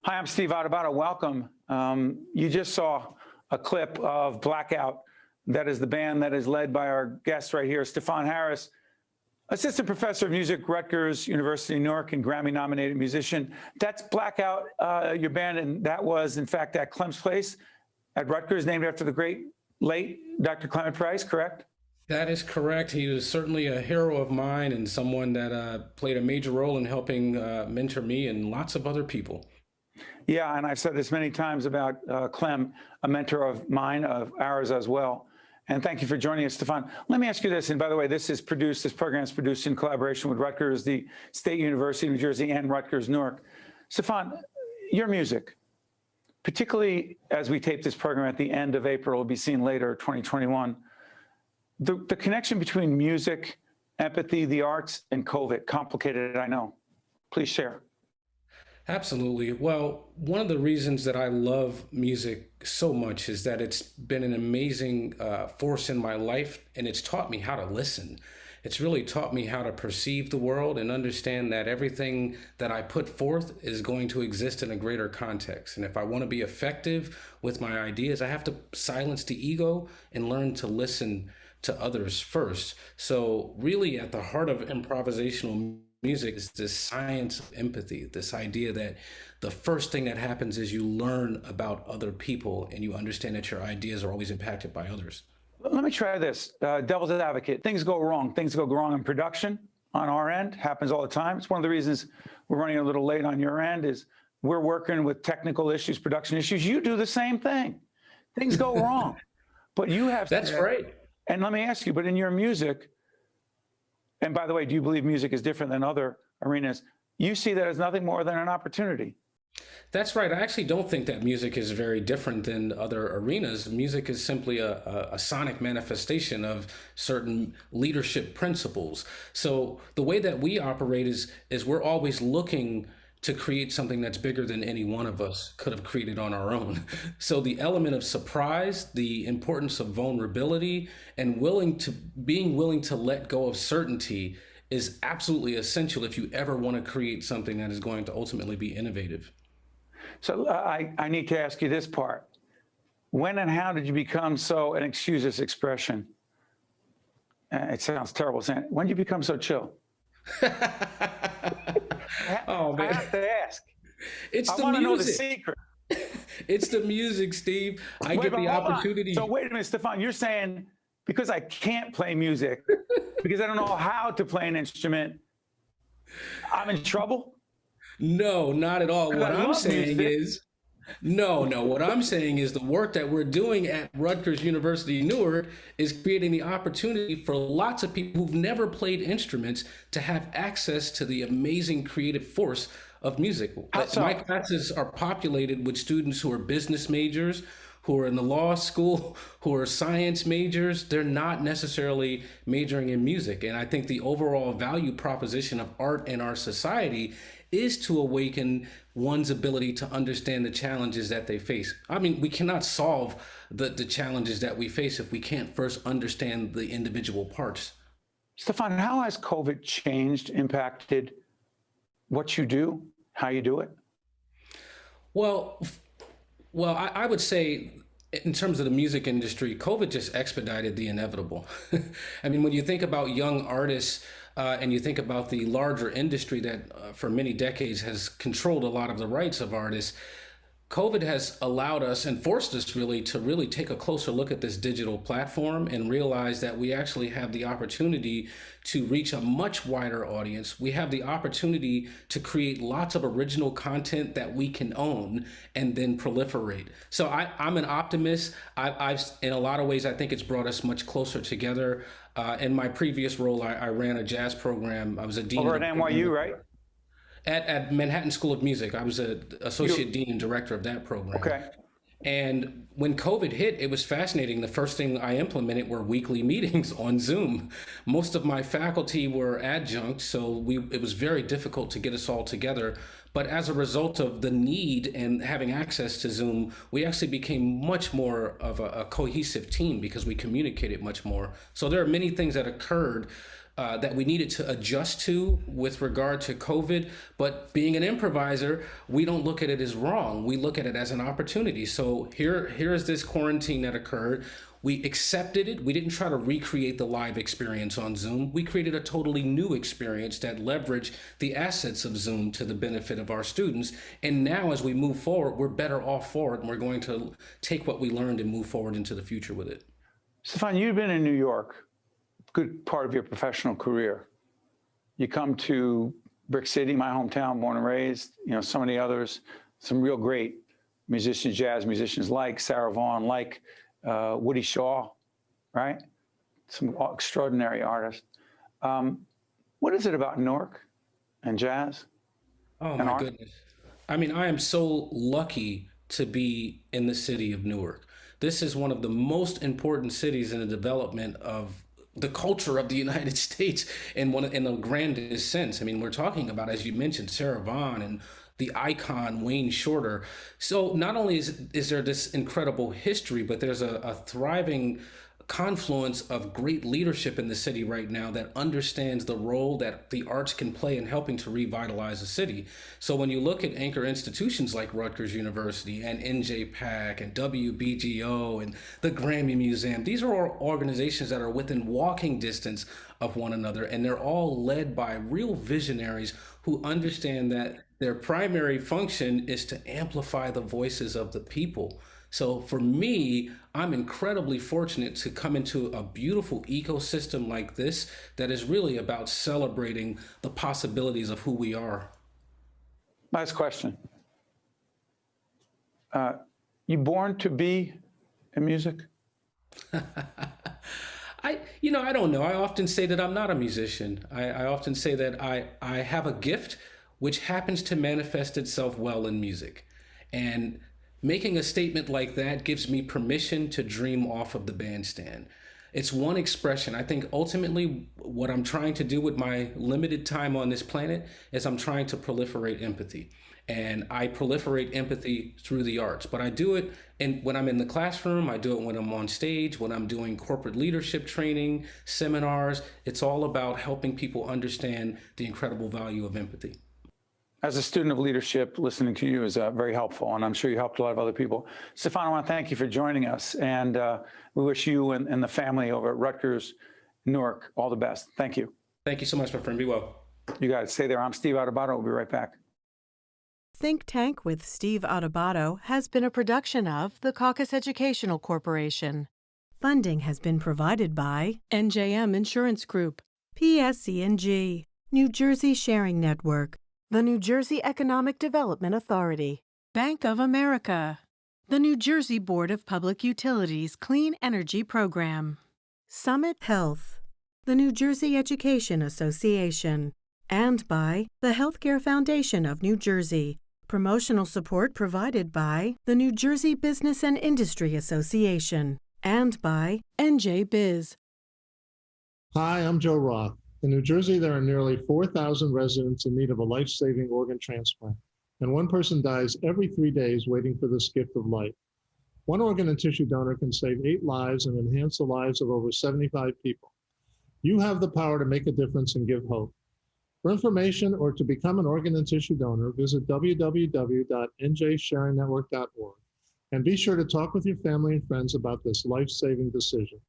Hi, I'm Steve Adubato. Welcome. You just saw a clip of Blackout. That is the band that is led by our guest right here, Stefon Harris, assistant professor of music, Rutgers, University-Newark, and Grammy-nominated musician. That's Blackout, your band, and that was, in fact, at Clem's Place at Rutgers, named after the great late Dr. Clement Price, correct? That is correct. He was certainly a hero of mine and someone that played a major role in helping mentor me and lots of other people. Yeah, and I've said this many times about Clem, a mentor of mine, of ours as well. And thank you for joining us, Stefon. Let me ask you this, and by the way, this program is produced in collaboration with Rutgers, the State University of New Jersey, and Rutgers-Newark. Stefon, your music, particularly as we tape this program at the end of April, will be seen later, 2021, the connection between music, empathy, the arts, and COVID, complicated, I know. Please share. Absolutely. Well, one of the reasons that I love music so much is that it's been an amazing force in my life, and it's taught me how to listen. It's really taught me how to perceive the world and understand that everything that I put forth is going to exist in a greater context. And if I want to be effective with my ideas, I have to silence the ego and learn to listen to others first. So really at the heart of improvisational music is this science of empathy, this idea that the first thing that happens is you learn about other people and you understand that your ideas are always impacted by others. Let me try this. Devil's advocate. Things go wrong. Things go wrong in production on our end. Happens all the time. It's one of the reasons we're running a little late on your end is we're working with technical issues, production issues. You do the same thing. Things go wrong. But you have... That's right. And let me ask you, but in your music, and by the way, do you believe music is different than other arenas? You see that as nothing more than an opportunity. That's right. I actually don't think that music is very different than other arenas. Music is simply a sonic manifestation of certain leadership principles. So the way that we operate is we're always looking to create something that's bigger than any one of us could have created on our own. So the element of surprise, the importance of vulnerability, and being willing to let go of certainty is absolutely essential if you ever want to create something that is going to ultimately be innovative. So I need to ask you this part. When and how did you become so, and excuse this expression, it sounds terrible saying it, when did you become so chill? Oh man, I have to ask. It's the I want to know the music. secret. It's the music, Steve. I get the opportunity. So wait a minute, Stefon, you're saying because I can't play music, because I don't know how to play an instrument, I'm in trouble? No, not at all. What I'm saying is, what I'm saying is the work that we're doing at Rutgers University-Newark is creating the opportunity for lots of people who've never played instruments to have access to the amazing creative force of music. My classes are populated with students who are business majors, who are in the law school, who are science majors. They're not necessarily majoring in music. And I think the overall value proposition of art in our society is to awaken one's ability to understand the challenges that they face. I mean, we cannot solve the challenges that we face if we can't first understand the individual parts. Stefon, how has COVID changed, impacted what you do, how you do it? Well, I would say in terms of the music industry, COVID just expedited the inevitable. I mean, when you think about young artists and you think about the larger industry that for many decades has controlled a lot of the rights of artists, COVID has allowed us and forced us to really take a closer look at this digital platform and realize that we actually have the opportunity to reach a much wider audience. We have the opportunity to create lots of original content that we can own and then proliferate. So I'm an optimist. I've in a lot of ways, I think it's brought us much closer together. In my previous role, I ran a jazz program. I was a dean. Over at NYU, right? At Manhattan School of Music. I was an associate dean and director of that program. Okay. And when COVID hit, it was fascinating. The first thing I implemented were weekly meetings on Zoom. Most of my faculty were adjuncts, so it was very difficult to get us all together. But as a result of the need and having access to Zoom, we actually became much more of a cohesive team because we communicated much more. So there are many things that occurred that we needed to adjust to with regard to COVID. But being an improviser, we don't look at it as wrong. We look at it as an opportunity. So here is this quarantine that occurred. We accepted it. We didn't try to recreate the live experience on Zoom. We created a totally new experience that leveraged the assets of Zoom to the benefit of our students. And now as we move forward, we're better off for it. And we're going to take what we learned and move forward into the future with it. Stefon, you've been in New York, good part of your professional career. You come to Brick City, my hometown, born and raised, so many others, some real great musicians, jazz musicians like Sarah Vaughan, like Woody Shaw, right? Some extraordinary artists. What is it about Newark and jazz? Oh and my art? goodness. I mean, I am so lucky to be in the city of Newark. This is one of the most important cities in the development of the culture of the United States in the grandest sense. I mean, we're talking about, as you mentioned, Sarah Vaughan and the icon Wayne Shorter. So not only is there this incredible history, but there's a thriving confluence of great leadership in the city right now that understands the role that the arts can play in helping to revitalize the city. So when you look at anchor institutions like Rutgers University and NJPAC and WBGO and the Grammy Museum, these are all organizations that are within walking distance of one another, and they're all led by real visionaries who understand that their primary function is to amplify the voices of the people. So for me, I'm incredibly fortunate to come into a beautiful ecosystem like this that is really about celebrating the possibilities of who we are. Last question. You born to be in music? I don't know. I often say that I'm not a musician. I often say that I have a gift which happens to manifest itself well in music. And making a statement like that gives me permission to dream off of the bandstand. It's one expression. I think ultimately what I'm trying to do with my limited time on this planet is I'm trying to proliferate empathy. And I proliferate empathy through the arts, but I do it when I'm in the classroom, I do it when I'm on stage, when I'm doing corporate leadership training, seminars. It's all about helping people understand the incredible value of empathy. As a student of leadership, listening to you is very helpful, and I'm sure you helped a lot of other people. Stefon, I want to thank you for joining us, and we wish you and the family over at Rutgers, Newark, all the best. Thank you. Thank you so much, my friend. Be well. You guys stay there. I'm Steve Adubato. We'll be right back. Think Tank with Steve Adubato has been a production of the Caucus Educational Corporation. Funding has been provided by NJM Insurance Group, PSC&G, New Jersey Sharing Network, the New Jersey Economic Development Authority, Bank of America, the New Jersey Board of Public Utilities Clean Energy Program, Summit Health, the New Jersey Education Association, and by the Healthcare Foundation of New Jersey. Promotional support provided by the New Jersey Business and Industry Association and by NJ Biz. Hi, I'm Joe Roth. In New Jersey, there are nearly 4,000 residents in need of a life-saving organ transplant, and one person dies every 3 days waiting for this gift of life. One organ and tissue donor can save 8 lives and enhance the lives of over 75 people. You have the power to make a difference and give hope. For information or to become an organ and tissue donor, visit www.njsharingnetwork.org and be sure to talk with your family and friends about this life-saving decision.